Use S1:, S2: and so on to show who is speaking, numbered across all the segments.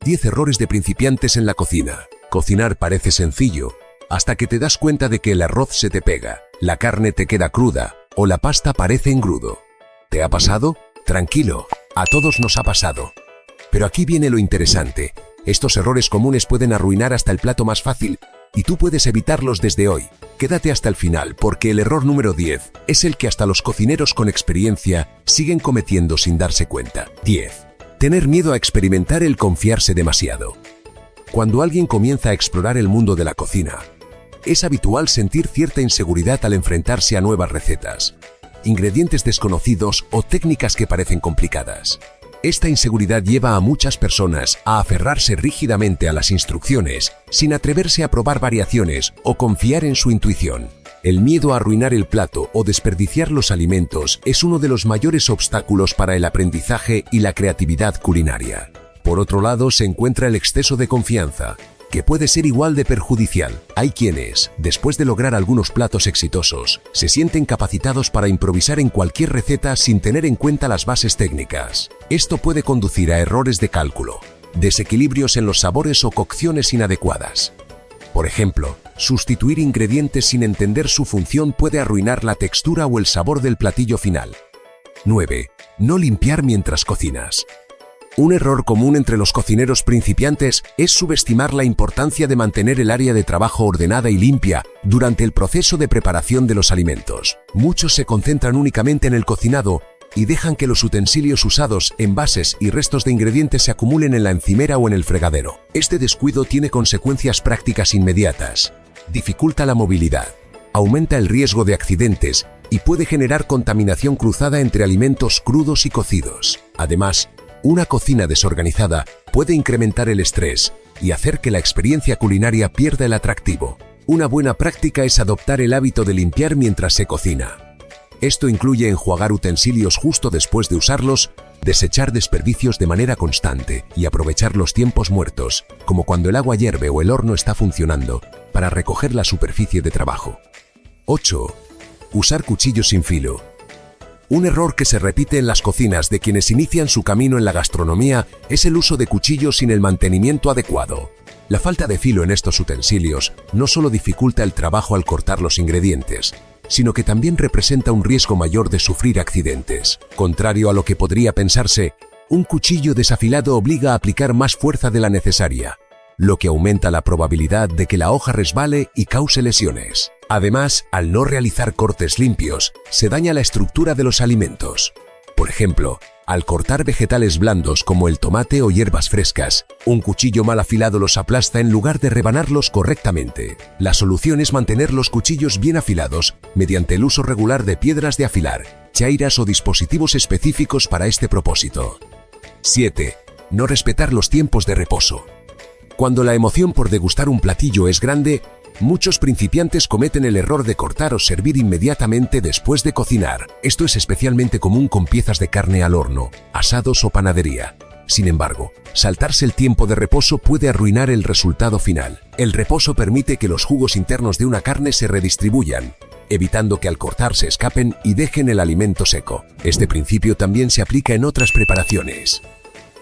S1: 10 errores de principiantes en la cocina. Cocinar parece sencillo, hasta que te das cuenta de que el arroz se te pega, la carne te queda cruda o la pasta parece engrudo. ¿Te ha pasado? Tranquilo, a todos nos ha pasado. Pero aquí viene lo interesante. Estos errores comunes pueden arruinar hasta el plato más fácil y tú puedes evitarlos desde hoy. Quédate hasta el final porque el error número 10 es el que hasta los cocineros con experiencia siguen cometiendo sin darse cuenta. 10. Tener miedo a experimentar el confiarse demasiado. Cuando alguien comienza a explorar el mundo de la cocina, es habitual sentir cierta inseguridad al enfrentarse a nuevas recetas, ingredientes desconocidos o técnicas que parecen complicadas. Esta inseguridad lleva a muchas personas a aferrarse rígidamente a las instrucciones sin atreverse a probar variaciones o confiar en su intuición. El miedo a arruinar el plato o desperdiciar los alimentos es uno de los mayores obstáculos para el aprendizaje y la creatividad culinaria. Por otro lado, se encuentra el exceso de confianza, que puede ser igual de perjudicial. Hay quienes, después de lograr algunos platos exitosos, se sienten capacitados para improvisar en cualquier receta sin tener en cuenta las bases técnicas. Esto puede conducir a errores de cálculo, desequilibrios en los sabores o cocciones inadecuadas. Por ejemplo, sustituir ingredientes sin entender su función puede arruinar la textura o el sabor del platillo final. 9. No limpiar mientras cocinas. Un error común entre los cocineros principiantes es subestimar la importancia de mantener el área de trabajo ordenada y limpia durante el proceso de preparación de los alimentos. Muchos se concentran únicamente en el cocinado y dejan que los utensilios usados, envases y restos de ingredientes se acumulen en la encimera o en el fregadero. Este descuido tiene consecuencias prácticas inmediatas. Dificulta la movilidad, aumenta el riesgo de accidentes y puede generar contaminación cruzada entre alimentos crudos y cocidos. Además, una cocina desorganizada puede incrementar el estrés y hacer que la experiencia culinaria pierda el atractivo. Una buena práctica es adoptar el hábito de limpiar mientras se cocina. Esto incluye enjuagar utensilios justo después de usarlos, desechar desperdicios de manera constante y aprovechar los tiempos muertos, como cuando el agua hierve o el horno está funcionando, para recoger la superficie de trabajo. 8. Usar cuchillos sin filo. Un error que se repite en las cocinas de quienes inician su camino en la gastronomía es el uso de cuchillos sin el mantenimiento adecuado. La falta de filo en estos utensilios no solo dificulta el trabajo al cortar los ingredientes, sino que también representa un riesgo mayor de sufrir accidentes. Contrario a lo que podría pensarse, un cuchillo desafilado obliga a aplicar más fuerza de la necesaria, lo que aumenta la probabilidad de que la hoja resbale y cause lesiones. Además, al no realizar cortes limpios, se daña la estructura de los alimentos. Por ejemplo, al cortar vegetales blandos como el tomate o hierbas frescas, un cuchillo mal afilado los aplasta en lugar de rebanarlos correctamente. La solución es mantener los cuchillos bien afilados mediante el uso regular de piedras de afilar, chairas o dispositivos específicos para este propósito. 7. No respetar los tiempos de reposo. Cuando la emoción por degustar un platillo es grande, muchos principiantes cometen el error de cortar o servir inmediatamente después de cocinar. Esto es especialmente común con piezas de carne al horno, asados o panadería. Sin embargo, saltarse el tiempo de reposo puede arruinar el resultado final. El reposo permite que los jugos internos de una carne se redistribuyan, evitando que al cortar se escapen y dejen el alimento seco. Este principio también se aplica en otras preparaciones.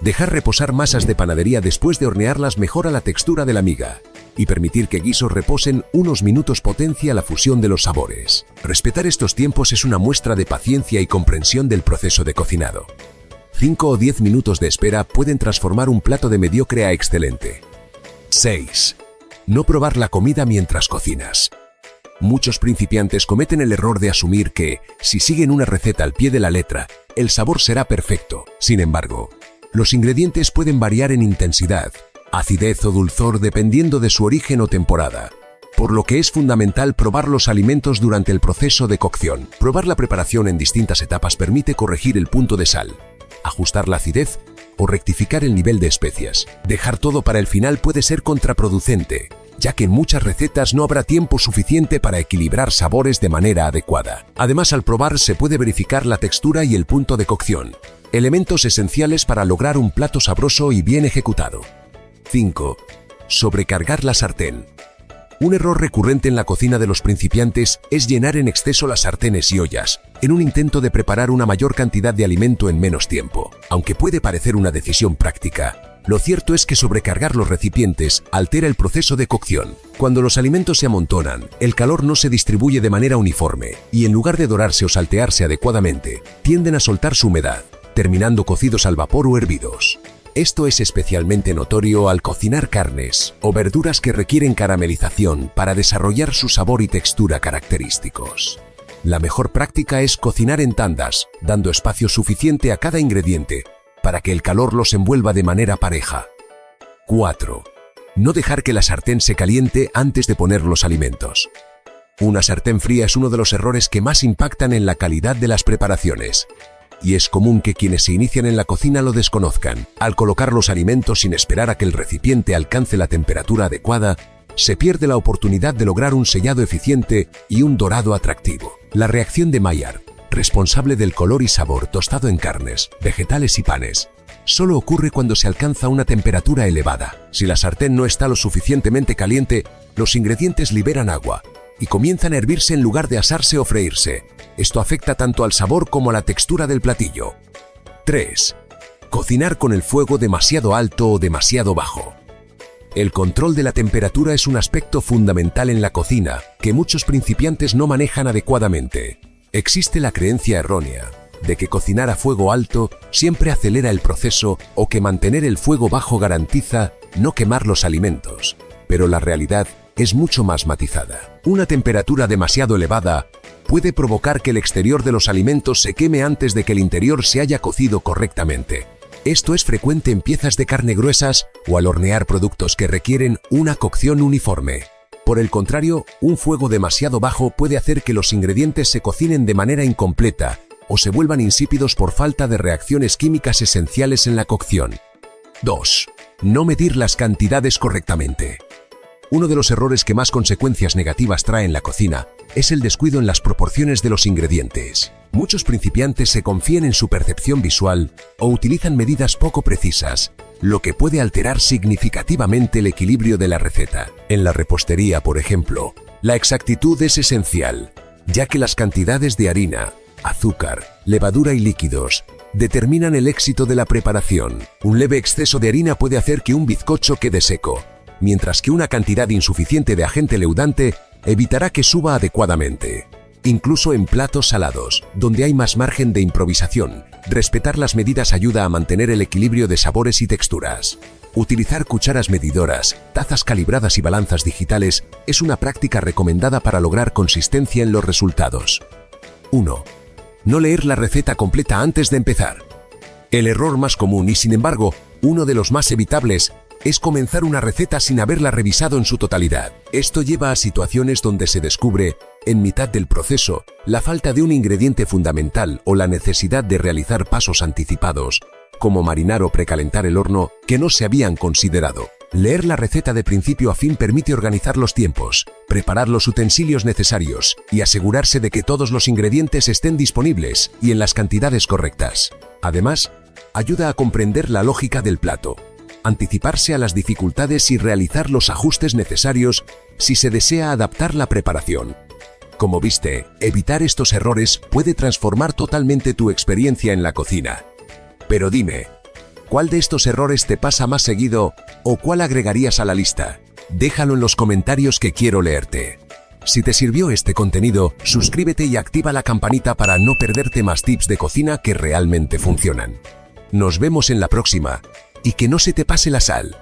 S1: Dejar reposar masas de panadería después de hornearlas mejora la textura de la miga, y permitir que guisos reposen unos minutos potencia la fusión de los sabores. Respetar estos tiempos es una muestra de paciencia y comprensión del proceso de cocinado. 5 o 10 minutos de espera pueden transformar un plato de mediocre a excelente. 6. No probar la comida mientras cocinas. Muchos principiantes cometen el error de asumir que, si siguen una receta al pie de la letra, el sabor será perfecto. Sin embargo, los ingredientes pueden variar en intensidad, acidez o dulzor dependiendo de su origen o temporada, por lo que es fundamental probar los alimentos durante el proceso de cocción. Probar la preparación en distintas etapas permite corregir el punto de sal, ajustar la acidez o rectificar el nivel de especias. Dejar todo para el final puede ser contraproducente, ya que en muchas recetas no habrá tiempo suficiente para equilibrar sabores de manera adecuada. Además, al probar se puede verificar la textura y el punto de cocción, elementos esenciales para lograr un plato sabroso y bien ejecutado. 5. Sobrecargar la sartén. Un error recurrente en la cocina de los principiantes es llenar en exceso las sartenes y ollas, en un intento de preparar una mayor cantidad de alimento en menos tiempo. Aunque puede parecer una decisión práctica, Lo cierto es que sobrecargar los recipientes altera el proceso de cocción. Cuando los alimentos se amontonan, el calor no se distribuye de manera uniforme y en lugar de dorarse o saltearse adecuadamente, tienden a soltar su humedad, terminando cocidos al vapor o hervidos. Esto es especialmente notorio al cocinar carnes o verduras que requieren caramelización para desarrollar su sabor y textura característicos. La mejor práctica es cocinar en tandas, dando espacio suficiente a cada ingrediente para que el calor los envuelva de manera pareja. 4. No dejar que la sartén se caliente antes de poner los alimentos. Una sartén fría es uno de los errores que más impactan en la calidad de las preparaciones. Y es común que quienes se inician en la cocina lo desconozcan. Al colocar los alimentos sin esperar a que el recipiente alcance la temperatura adecuada, se pierde la oportunidad de lograr un sellado eficiente y un dorado atractivo. La reacción de Maillard, responsable del color y sabor tostado en carnes, vegetales y panes, solo ocurre cuando se alcanza una temperatura elevada. Si la sartén no está lo suficientemente caliente, los ingredientes liberan agua y comienzan a hervirse en lugar de asarse o freírse. Esto afecta tanto al sabor como a la textura del platillo. 3. Cocinar con el fuego demasiado alto o demasiado bajo. El control de la temperatura es un aspecto fundamental en la cocina que muchos principiantes no manejan adecuadamente. Existe la creencia errónea de que cocinar a fuego alto siempre acelera el proceso o que mantener el fuego bajo garantiza no quemar los alimentos, pero la realidad es mucho más matizada. Una temperatura demasiado elevada puede provocar que el exterior de los alimentos se queme antes de que el interior se haya cocido correctamente. Esto es frecuente en piezas de carne gruesas o al hornear productos que requieren una cocción uniforme. Por el contrario, un fuego demasiado bajo puede hacer que los ingredientes se cocinen de manera incompleta o se vuelvan insípidos por falta de reacciones químicas esenciales en la cocción. 2. No medir las cantidades correctamente. Uno de los errores que más consecuencias negativas trae en la cocina es el descuido en las proporciones de los ingredientes. Muchos principiantes se confían en su percepción visual o utilizan medidas poco precisas, lo que puede alterar significativamente el equilibrio de la receta. En la repostería, por ejemplo, la exactitud es esencial, ya que las cantidades de harina, azúcar, levadura y líquidos determinan el éxito de la preparación. Un leve exceso de harina puede hacer que un bizcocho quede seco, mientras que una cantidad insuficiente de agente leudante evitará que suba adecuadamente. Incluso en platos salados, donde hay más margen de improvisación, respetar las medidas ayuda a mantener el equilibrio de sabores y texturas. Utilizar cucharas medidoras, tazas calibradas y balanzas digitales es una práctica recomendada para lograr consistencia en los resultados. 1. No leer la receta completa antes de empezar. El error más común y, sin embargo, uno de los más evitables es comenzar una receta sin haberla revisado en su totalidad. Esto lleva a situaciones donde se descubre, en mitad del proceso, la falta de un ingrediente fundamental o la necesidad de realizar pasos anticipados, como marinar o precalentar el horno, que no se habían considerado. Leer la receta de principio a fin permite organizar los tiempos, preparar los utensilios necesarios y asegurarse de que todos los ingredientes estén disponibles y en las cantidades correctas. Además, ayuda a comprender la lógica del plato, anticiparse a las dificultades y realizar los ajustes necesarios si se desea adaptar la preparación. Como viste, evitar estos errores puede transformar totalmente tu experiencia en la cocina. Pero dime, ¿cuál de estos errores te pasa más seguido o cuál agregarías a la lista? Déjalo en los comentarios que quiero leerte. Si te sirvió este contenido, suscríbete y activa la campanita para no perderte más tips de cocina que realmente funcionan. Nos vemos en la próxima y que no se te pase la sal.